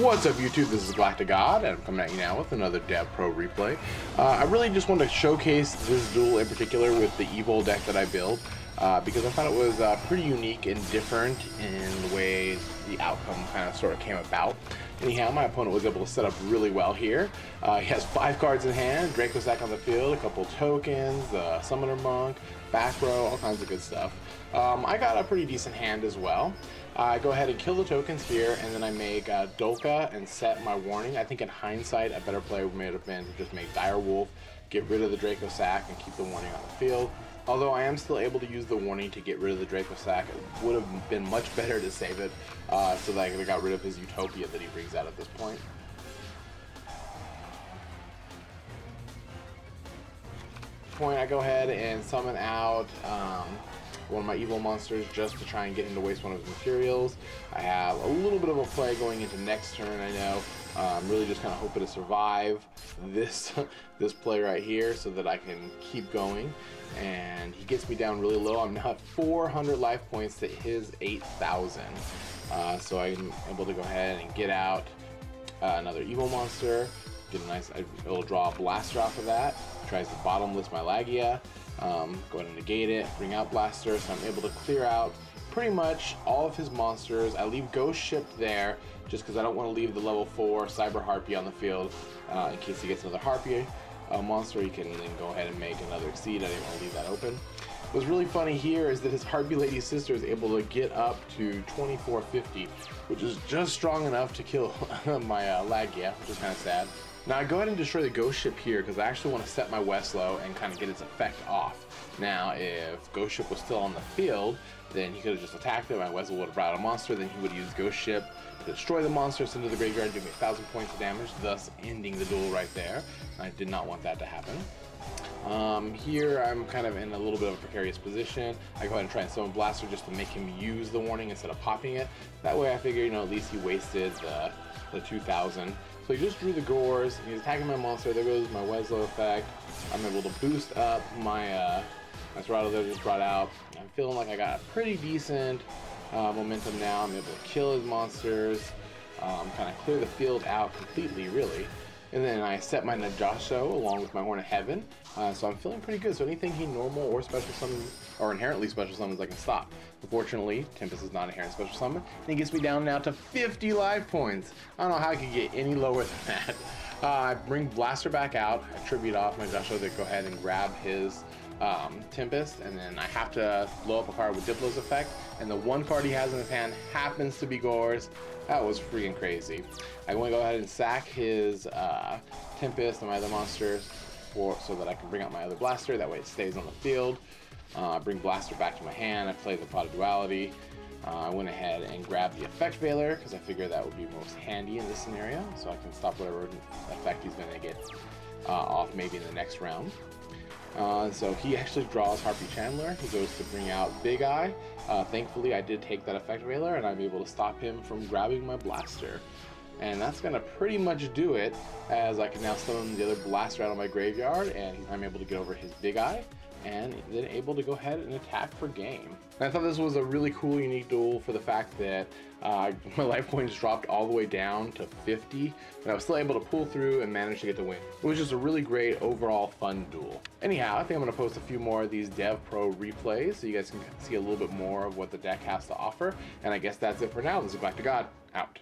What's up YouTube, this is GalacticGod, and I'm coming at you now with another DevPro replay. I really just wanted to showcase this duel in particular with the Evols deck that I built, because I thought it was pretty unique and different in the way the outcome kind of sort of came about. Anyhow, my opponent was able to set up really well here. He has 5 cards in hand, Draco Sack on the field, a couple tokens, Summoner Monk, back row, all kinds of good stuff. I got a pretty decent hand as well. I go ahead and kill the tokens here, and then I make Dolka and set my warning. I think in hindsight, a better play may have been to just make Dire Wolf, get rid of the Draco Sack, and keep the warning on the field. Although I am still able to use the warning to get rid of the Draco Sack, it would have been much better to save it so that I could have got rid of his Utopia that he brings out at this point. I go ahead and summon out one of my evil monsters just to try and get him to waste one of his materials. I have a little bit of a play going into next turn, I know. I'm really just kind of hoping to survive this play right here so that I can keep going. And he gets me down really low. I'm now at 400 life points to his 8,000. So I'm able to go ahead and get out another evil monster. Get a nice, it'll draw a blaster off of that. Tries to bottomless my Lagia. Go ahead and negate it, bring out Blaster, so I'm able to clear out pretty much all of his monsters. I leave Ghost Ship there just because I don't want to leave the level 4 Cyber Harpie on the field in case he gets another Harpie monster. He can then go ahead and make another Exceed. I didn't want to leave that open. What's really funny here is that his Harpie Lady Sister is able to get up to 2450, which is just strong enough to kill my Lagia, which is kind of sad. Now I go ahead and destroy the Ghost Ship here because I actually want to set my Westlow and kind of get its effect off. Now if Ghost Ship was still on the field, then he could have just attacked it, my Westlow would have brought out a monster, then he would use Ghost Ship to destroy the monster, send it to the graveyard, give me 1,000 points of damage, thus ending the duel right there. I did not want that to happen. Here I'm kind of in a little bit of a precarious position. I go ahead and try and summon Blaster just to make him use the warning instead of popping it. That way I figure, you know, at least he wasted the 2,000. So he just drew the Gores, he's attacking my monster, there goes my Westlow effect. I'm able to boost up my Serato that I just brought out. I'm feeling like I got a pretty decent momentum now. I'm able to kill his monsters, kind of clear the field out completely, really. And then I set my Najasho along with my Horn of Heaven, so I'm feeling pretty good. So anything he normal or special summons, or inherently special summons, I can stop. Unfortunately, Tempest is not inherent special summon, and he gets me down now to 50 life points. I don't know how I could get any lower than that. I bring Blaster back out, I tribute off my Najasho to go ahead and grab his Tempest, and then I have to blow up a card with Diplo's effect, and the one card he has in his hand happens to be Gores. That was freaking crazy. I'm going to go ahead and sack his Tempest and my other monsters so that I can bring out my other Blaster. That way it stays on the field. Bring Blaster back to my hand. I play the Pot of Duality. I went ahead and grabbed the Effect Veiler because I figured that would be most handy in this scenario, so I can stop whatever effect he's going to get off maybe in the next round. So he actually draws Harpie Chandler. He goes to bring out Big Eye. Thankfully, I did take that Effect Veiler, and I'm able to stop him from grabbing my Blaster. And that's going to pretty much do it, as I can now summon the other Blaster out of my graveyard, and I'm able to get over his Big Eye, and then able to go ahead and attack for game. And I thought this was a really cool, unique duel for the fact that my life points dropped all the way down to 50, but I was still able to pull through and manage to get the win. It was just a really great overall fun duel. Anyhow, I think I'm going to post a few more of these DevPro replays so you guys can see a little bit more of what the deck has to offer. And I guess that's it for now. This is GalacticGod, out.